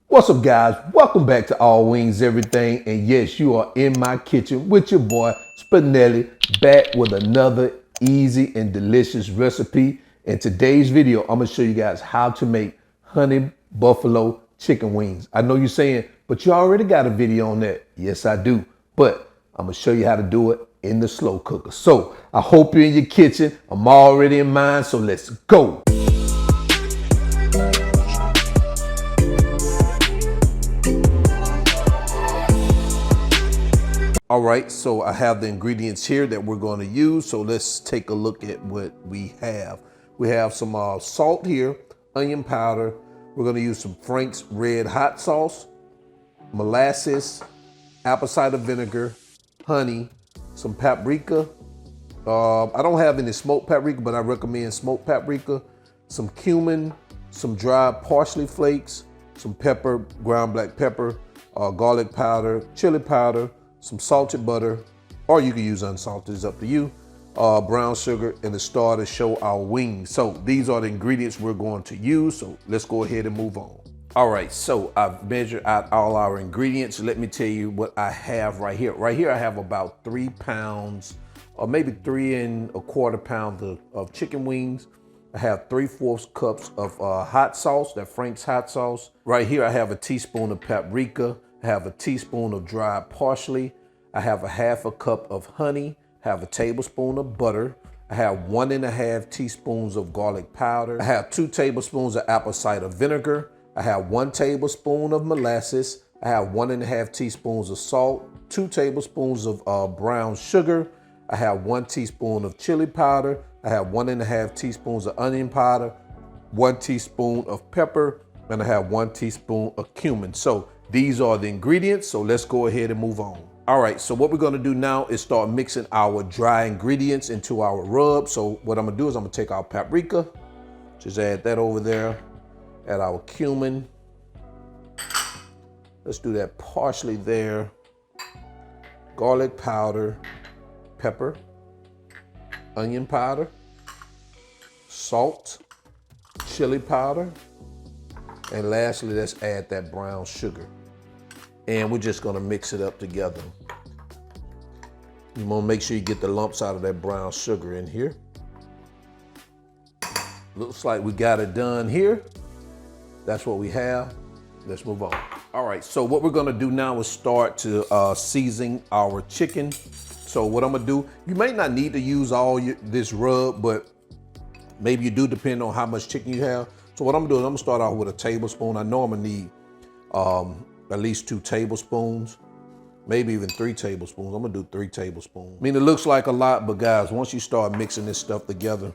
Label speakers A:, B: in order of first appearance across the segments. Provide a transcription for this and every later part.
A: What's up, guys? Welcome back to All Wings Everything. And yes, you are in my kitchen with your boy Spinelli, back with another easy and delicious recipe. In today's video, I'm gonna show you guys how to make honey buffalo chicken wings. I know you're saying, but you already got a video on that. Yes, I do. But I'm gonna show you how to do it in the slow cooker. So I hope you're in your kitchen. I'm already in mine, so let's go. All right, so I have the ingredients here that we're going to use. So let's take a look at what we have. We have some salt here, onion powder. We're going to use some Frank's red hot sauce, molasses, apple cider vinegar, honey, some paprika. I don't have any smoked paprika, but I recommend smoked paprika, some cumin, some dried parsley flakes, some pepper, ground black pepper, garlic powder, chili powder, some salted butter, or you can use unsalted, it's up to you, brown sugar, and the star to show our wings. So these are the ingredients we're going to use, so let's go ahead and move on. All right, so I've measured out all our ingredients. Let me tell you what I have right here. Right here I have about 3 pounds, or maybe 3 1/4 pounds of chicken wings. I have 3/4 cups of hot sauce, that Frank's hot sauce. Right here I have a teaspoon of paprika. I have a teaspoon of dried parsley. I have a 1/2 cup of honey. I have a tablespoon of butter. I have 1 1/2 teaspoons of garlic powder. I have 2 tablespoons of apple cider vinegar. I have 1 tablespoon of molasses. I have 1 1/2 teaspoons of salt, 2 tablespoons of brown sugar. I have 1 teaspoon of chili powder. I have 1 1/2 teaspoons of onion powder, 1 teaspoon of pepper, and I have 1 teaspoon of cumin. So these are the ingredients, so let's go ahead and move on. All right, so what we're gonna do now is start mixing our dry ingredients into our rub. So what I'm gonna do is I'm gonna take our paprika, just add that over there, add our cumin. Let's do that parsley there, garlic powder, pepper, onion powder, salt, chili powder, and lastly, let's add that brown sugar. And we're just gonna mix it up together. You wanna make sure you get the lumps out of that brown sugar in here. Looks like we got it done here. That's what we have. Let's move on. All right, so what we're gonna do now is start to season our chicken. So what I'm gonna do, you may not need to use all this rub, but maybe you do, depending on how much chicken you have. So what I'm gonna do is I'm gonna start out with a tablespoon. I know I'm gonna need at least 2 tablespoons, maybe even 3 tablespoons. I'm gonna do 3 tablespoons. I mean, it looks like a lot, but guys, once you start mixing this stuff together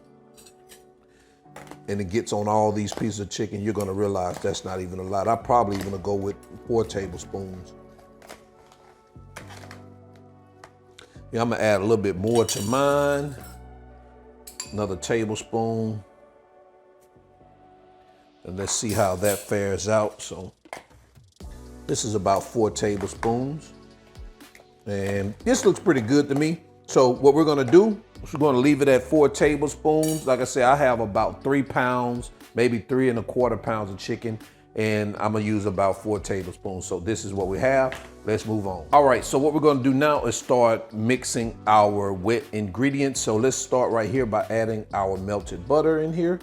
A: and it gets on all these pieces of chicken, you're gonna realize that's not even a lot. I probably even gonna go with 4 tablespoons. Yeah, I'm gonna add a little bit more to mine. Another tablespoon. And let's see how that fares out. So this is about 4 tablespoons. And this looks pretty good to me. So what we're gonna do is we're gonna leave it at 4 tablespoons. Like I said, I have about 3 pounds, maybe 3 1/4 pounds of chicken, and I'm gonna use about 4 tablespoons. So this is what we have. Let's move on. All right, so what we're gonna do now is start mixing our wet ingredients. So let's start right here by adding our melted butter in here.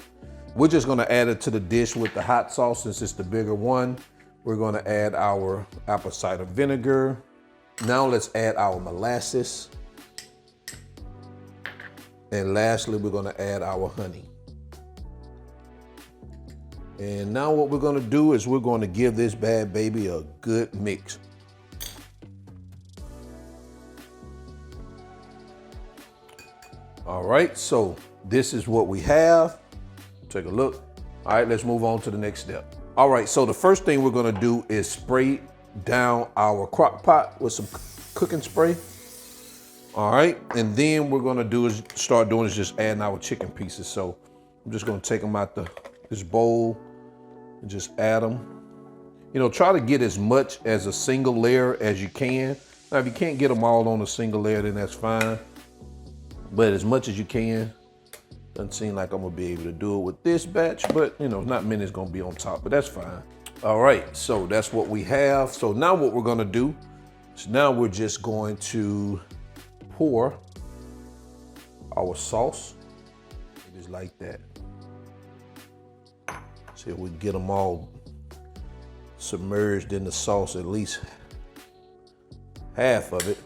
A: We're just gonna add it to the dish with the hot sauce since it's the bigger one. We're gonna add our apple cider vinegar. Now let's add our molasses. And lastly, we're gonna add our honey. And now what we're gonna do is we're gonna give this bad baby a good mix. All right, so this is what we have. Take a look. All right, let's move on to the next step. All right, so the first thing we're gonna do is spray down our crock pot with some cooking spray. All right, and then we're gonna do is start doing is just adding our chicken pieces. So I'm just gonna take them out this bowl and just add them. You know, try to get as much as a single layer as you can. Now, if you can't get them all on a single layer, then that's fine. But as much as you can, Doesn't seem like I'm gonna be able to do it with this batch, but you know, not many is gonna be on top, but that's fine. All right, so that's what we have. So now what we're gonna do is now we're just going to pour our sauce. Just like that. See if we get them all submerged in the sauce, at least half of it.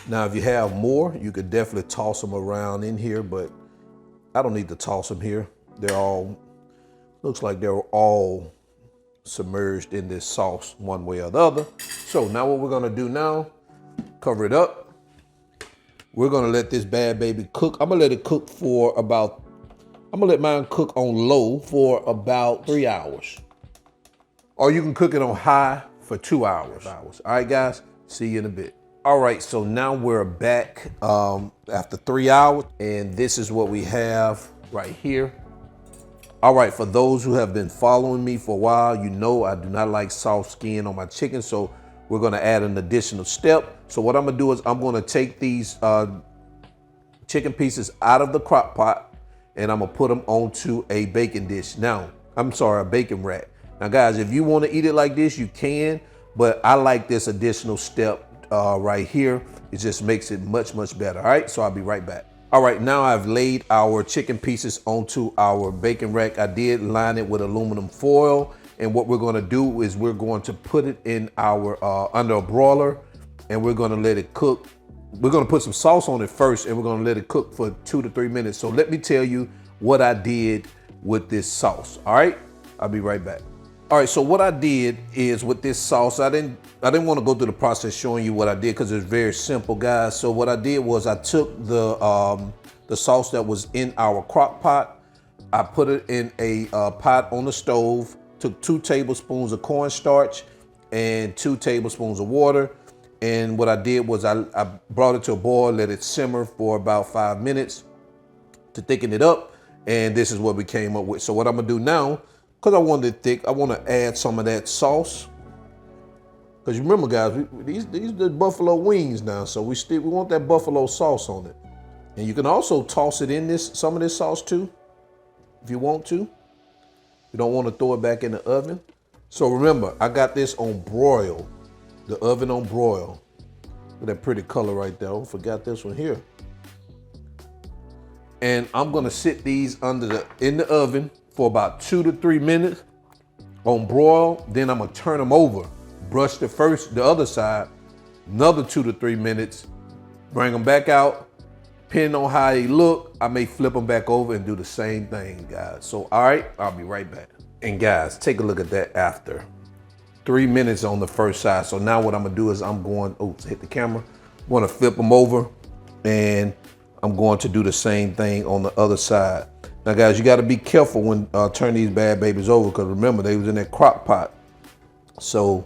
A: Now, if you have more, you could definitely toss them around in here, but I don't need to toss them here. They're all, looks like they're all submerged in this sauce one way or the other. So now what we're gonna do now, cover it up. We're gonna let this bad baby cook. I'm gonna let it cook for about, I'm gonna let mine cook on low for about 3 hours. Or you can cook it on high for 2 hours. All right, guys, see you in a bit. All right, so now we're back after 3 hours, and this is what we have right here. All right, for those who have been following me for a while, you know I do not like soft skin on my chicken, so we're gonna add an additional step. So what I'm gonna do is I'm gonna take these chicken pieces out of the crock pot, and I'm gonna put them onto a baking dish. Now, I'm sorry, a baking rack. Now guys, if you wanna eat it like this, you can, but I like this additional step right here. It just makes it much, much better. All right, so I'll be right back. All right, now I've laid our chicken pieces onto our baking rack. I did line it with aluminum foil. And what we're gonna do is we're going to put it in our, under a broiler, and we're gonna let it cook. We're gonna put some sauce on it first, and we're gonna let it cook for 2 to 3 minutes. So let me tell you what I did with this sauce, all right? I'll be right back. All right, so what I did is with this sauce, I didn't want to go through the process showing you what I did because it's very simple, guys. So what I did was I took the sauce that was in our crock pot, I put it in a pot on the stove, took 2 tablespoons of cornstarch and 2 tablespoons of water. And what I did was I brought it to a boil, let it simmer for about 5 minutes to thicken it up. And this is what we came up with. So what I'm gonna do now, because I want it thick, I want to add some of that sauce. Because you remember, guys, these are the buffalo wings now, so we want that buffalo sauce on it. And you can also toss it in some of this sauce too, if you want to. You don't want to throw it back in the oven. So remember, I got this on broil, the oven on broil. Look at that pretty color right there. I forgot this one here. And I'm gonna sit these in the oven for about 2 to 3 minutes on broil. Then I'm gonna turn them over, brush the other side, another 2 to 3 minutes, bring them back out. Depending on how they look, I may flip them back over and do the same thing, guys. So, all right, I'll be right back. And guys, take a look at that after 3 minutes on the first side. So now what I'm gonna do is I'm going, oops, hit the camera. I'm gonna flip them over, and I'm going to do the same thing on the other side. Now guys, you gotta be careful when turn these bad babies over, because remember, they was in that crock pot. So,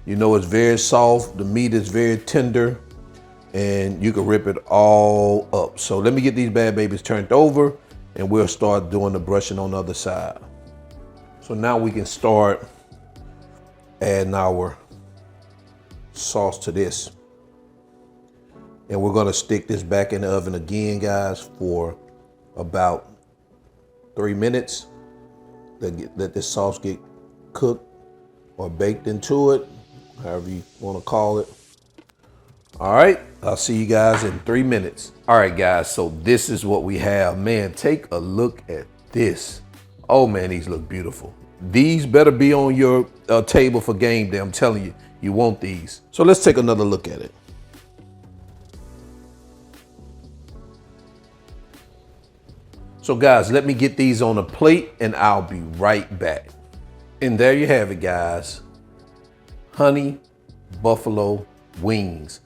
A: you know, it's very soft, the meat is very tender, and you can rip it all up. So let me get these bad babies turned over, and we'll start doing the brushing on the other side. So now we can start adding our sauce to this. And we're gonna stick this back in the oven again, guys, for about 3 minutes. Let this sauce get cooked or baked into it, however you want to call it. All right, I'll see you guys in 3 minutes. All right, guys, so this is what we have. Man, take a look at this. Oh man, these look beautiful. These better be on your table for game day. I'm telling you, you want these. So let's take another look at it. So guys, let me get these on a plate and I'll be right back. And there you have it, guys. Honey buffalo wings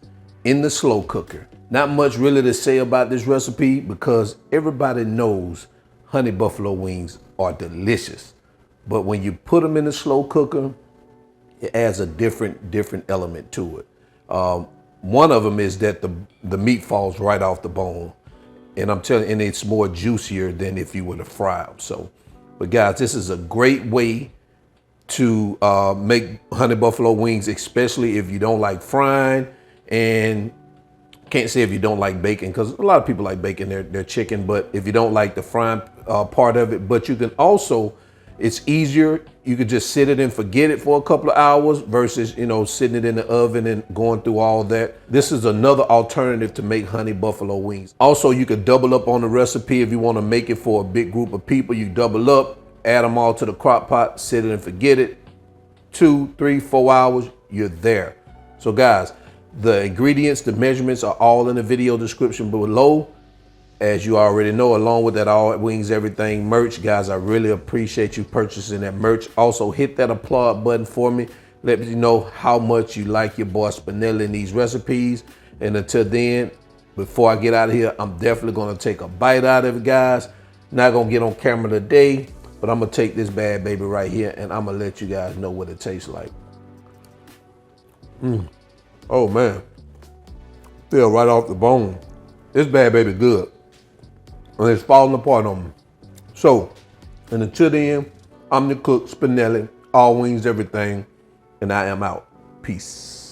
A: in the slow cooker. Not much really to say about this recipe because everybody knows honey buffalo wings are delicious. But when you put them in the slow cooker, it adds a different element to it. One of them is that the meat falls right off the bone. And I'm telling you, and it's more juicier than if you were to fry them. So, but guys, this is a great way to make honey buffalo wings, especially if you don't like frying and can't say if you don't like bacon, because a lot of people like bacon their chicken, but if you don't like the frying part of it, but you can also, it's easier. You could just sit it and forget it for a couple of hours versus, you know, sitting it in the oven and going through all that. This is another alternative to make honey buffalo wings. Also, you could double up on the recipe if you want to make it for a big group of people. You double up, add them all to the crock pot, sit it and forget it. 2, 3, 4 hours, you're there. So guys, the ingredients, the measurements are all in the video description below. As you already know, along with that All Wings Everything merch, guys, I really appreciate you purchasing that merch. Also, hit that applaud button for me. Let me know how much you like your boy Spinelli in these recipes. And until then, before I get out of here, I'm definitely going to take a bite out of it, guys. Not going to get on camera today, but I'm going to take this bad baby right here, and I'm going to let you guys know what it tastes like. Oh, man. Feel right off the bone. This bad baby good. And it's falling apart on me. So, and until then, I'm the cook, Spinelli, All Wings Everything, and I am out. Peace.